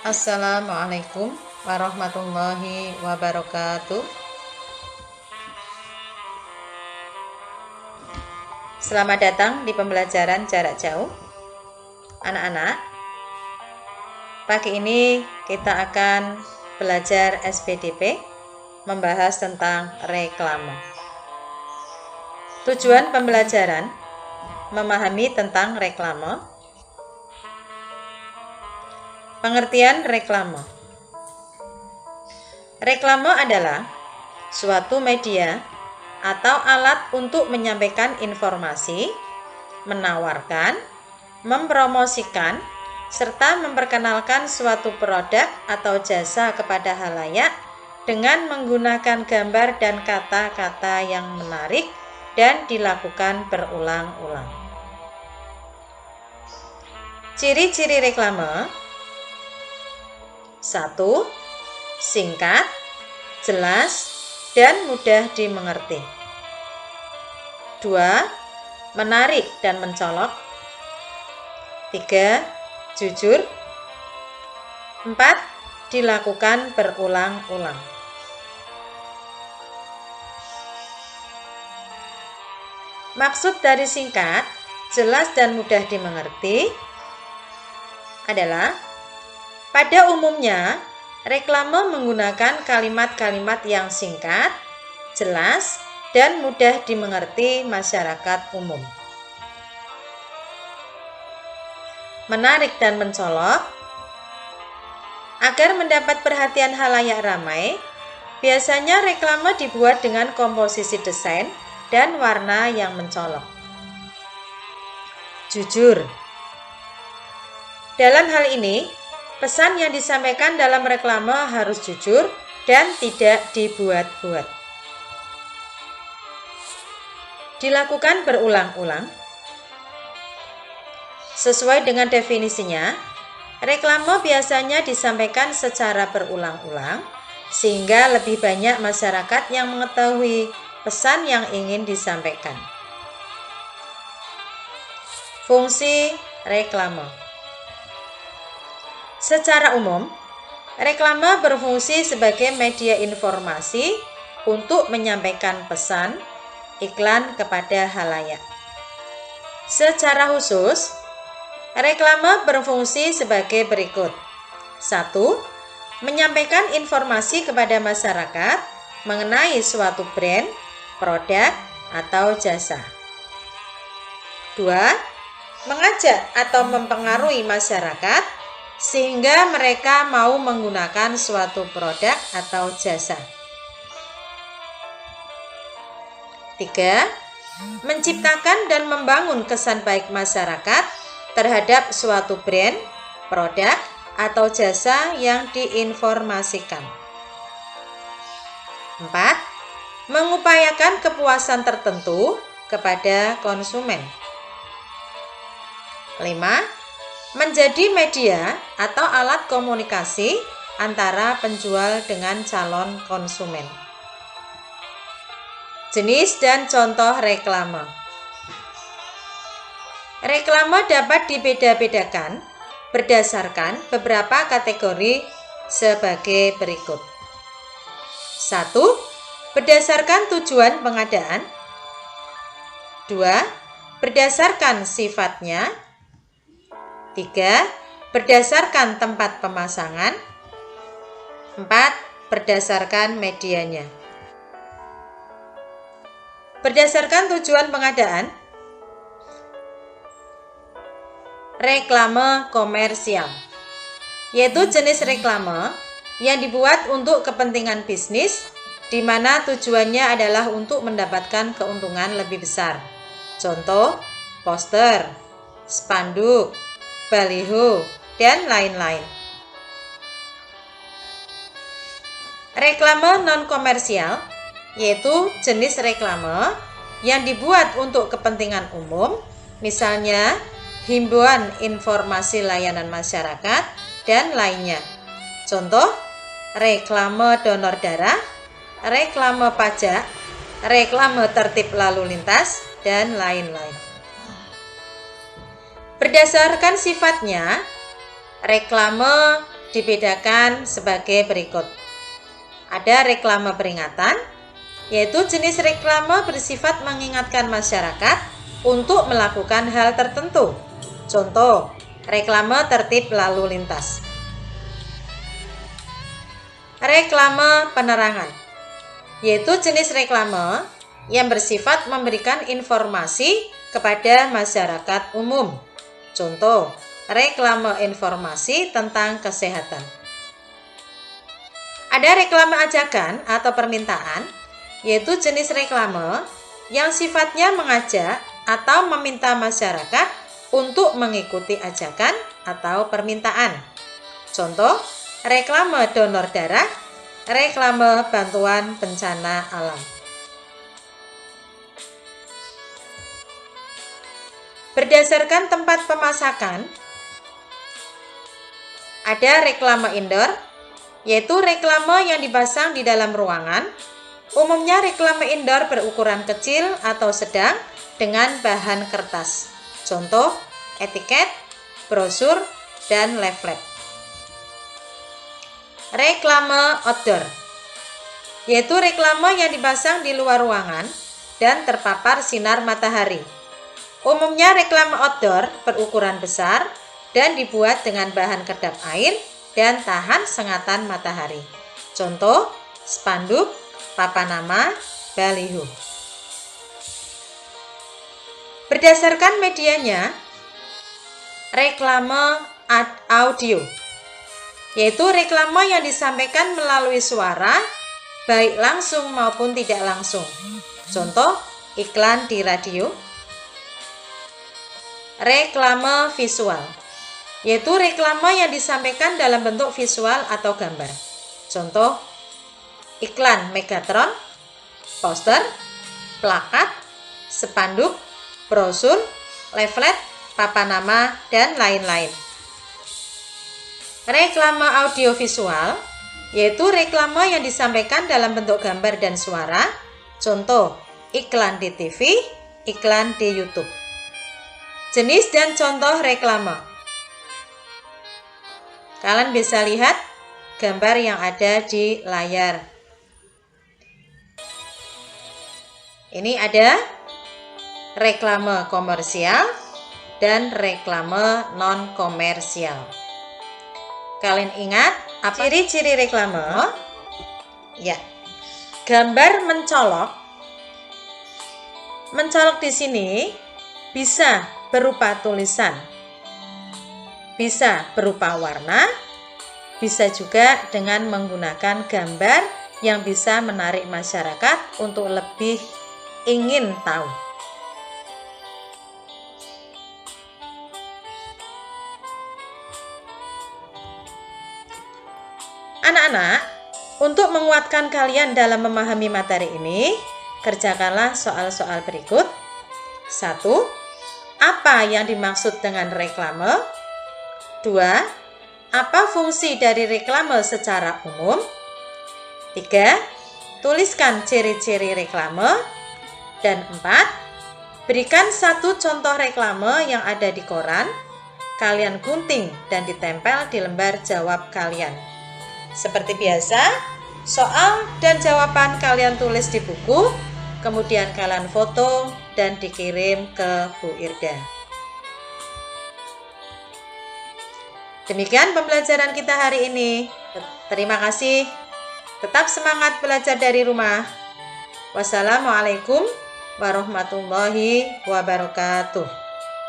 Assalamualaikum warahmatullahi wabarakatuh. Selamat datang di pembelajaran jarak jauh. Anak-anak, pagi ini kita akan belajar SPDP, membahas tentang reklame. Tujuan pembelajaran memahami tentang reklame. Pengertian reklame. Reklame adalah suatu media atau alat untuk menyampaikan informasi, menawarkan, mempromosikan, serta memperkenalkan suatu produk atau jasa kepada halayak dengan menggunakan gambar dan kata-kata yang menarik dan dilakukan berulang-ulang. Ciri-ciri reklame: 1. Singkat, jelas, dan mudah dimengerti. 2. Menarik dan mencolok. 3. Jujur. 4. Dilakukan berulang-ulang. Maksud dari singkat, jelas, dan mudah dimengerti adalah pada umumnya, reklame menggunakan kalimat-kalimat yang singkat, jelas, dan mudah dimengerti masyarakat umum. Menarik dan mencolok. Agar mendapat perhatian halayak ramai, biasanya reklame dibuat dengan komposisi desain dan warna yang mencolok. Jujur. Dalam hal ini, pesan yang disampaikan dalam reklame harus jujur dan tidak dibuat-buat. Dilakukan berulang-ulang. Sesuai dengan definisinya, reklame biasanya disampaikan secara berulang-ulang sehingga lebih banyak masyarakat yang mengetahui pesan yang ingin disampaikan. Fungsi reklame. Secara umum, reklame berfungsi sebagai media informasi untuk menyampaikan pesan, iklan kepada halayak. Secara khusus, reklame berfungsi sebagai berikut. 1. Menyampaikan informasi kepada masyarakat mengenai suatu brand, produk, atau jasa. 2. Mengajak atau mempengaruhi masyarakat sehingga mereka mau menggunakan suatu produk atau jasa. 3. Menciptakan dan membangun kesan baik masyarakat terhadap suatu brand, produk, atau jasa yang diinformasikan. 4. Mengupayakan kepuasan tertentu kepada konsumen. 5. Menjadi media atau alat komunikasi antara penjual dengan calon konsumen. Jenis dan contoh reklame. Reklame dapat dibeda-bedakan berdasarkan beberapa kategori sebagai berikut. 1. Berdasarkan tujuan pengadaan. 2. Berdasarkan sifatnya. 3. Berdasarkan tempat pemasangan. 4. Berdasarkan medianya. Berdasarkan tujuan pengadaan. Reklame komersial, yaitu jenis reklame yang dibuat untuk kepentingan bisnis, di mana tujuannya adalah untuk mendapatkan keuntungan lebih besar. Contoh, poster, spanduk, baliho, dan lain-lain. Reklame non-komersial, yaitu jenis reklame yang dibuat untuk kepentingan umum, misalnya himbauan informasi layanan masyarakat, dan lainnya. Contoh, reklame donor darah, reklame pajak, reklame tertib lalu lintas, dan lain-lain. Berdasarkan sifatnya, reklame dibedakan sebagai berikut. Ada reklame peringatan, yaitu jenis reklame bersifat mengingatkan masyarakat untuk melakukan hal tertentu. Contoh, reklame tertib lalu lintas. Reklame penerangan, yaitu jenis reklame yang bersifat memberikan informasi kepada masyarakat umum. Contoh, reklame informasi tentang kesehatan. Ada reklame ajakan atau permintaan, yaitu jenis reklame yang sifatnya mengajak atau meminta masyarakat untuk mengikuti ajakan atau permintaan. Contoh, reklame donor darah, reklame bantuan bencana alam. Berdasarkan tempat pemasakan, ada reklame indoor, yaitu reklame yang dipasang di dalam ruangan. Umumnya reklame indoor berukuran kecil atau sedang dengan bahan kertas. Contoh, etiket, brosur, dan leaflet. Reklame outdoor, yaitu reklame yang dipasang di luar ruangan dan terpapar sinar matahari. Umumnya reklame outdoor berukuran besar dan dibuat dengan bahan kedap air dan tahan sengatan matahari. Contoh, spanduk, papan nama, baliho. Berdasarkan medianya, reklame audio, yaitu reklame yang disampaikan melalui suara, baik langsung maupun tidak langsung. Contoh, iklan di radio. Reklame visual, yaitu reklame yang disampaikan dalam bentuk visual atau gambar. Contoh, iklan Megatron, poster, plakat, spanduk, brosur, leaflet, papan nama, dan lain-lain. Reklame audiovisual, yaitu reklame yang disampaikan dalam bentuk gambar dan suara. Contoh, iklan di TV, iklan di YouTube. Jenis dan contoh reklame. Kalian bisa lihat gambar yang ada di layar. Ini ada reklame komersial dan reklame non-komersial. Kalian ingat apa ciri-ciri reklame? Ya, gambar mencolok. Mencolok di sini bisa berupa tulisan, bisa berupa warna, bisa juga dengan menggunakan gambar yang bisa menarik masyarakat untuk lebih ingin tahu. Anak-anak, untuk menguatkan kalian dalam memahami materi ini, kerjakanlah soal-soal berikut. 1. Apa yang dimaksud dengan reklame? 2. Apa fungsi dari reklame secara umum? 3. Tuliskan ciri-ciri reklame. Dan 4. Berikan satu contoh reklame yang ada di koran. Kalian gunting dan ditempel di lembar jawab kalian. Seperti biasa, soal dan jawaban kalian tulis di buku, kemudian kalian foto dan dikirim ke Bu Irda. Demikian pembelajaran kita hari ini. Terima kasih. Tetap semangat belajar dari rumah. Wassalamualaikum warahmatullahi wabarakatuh.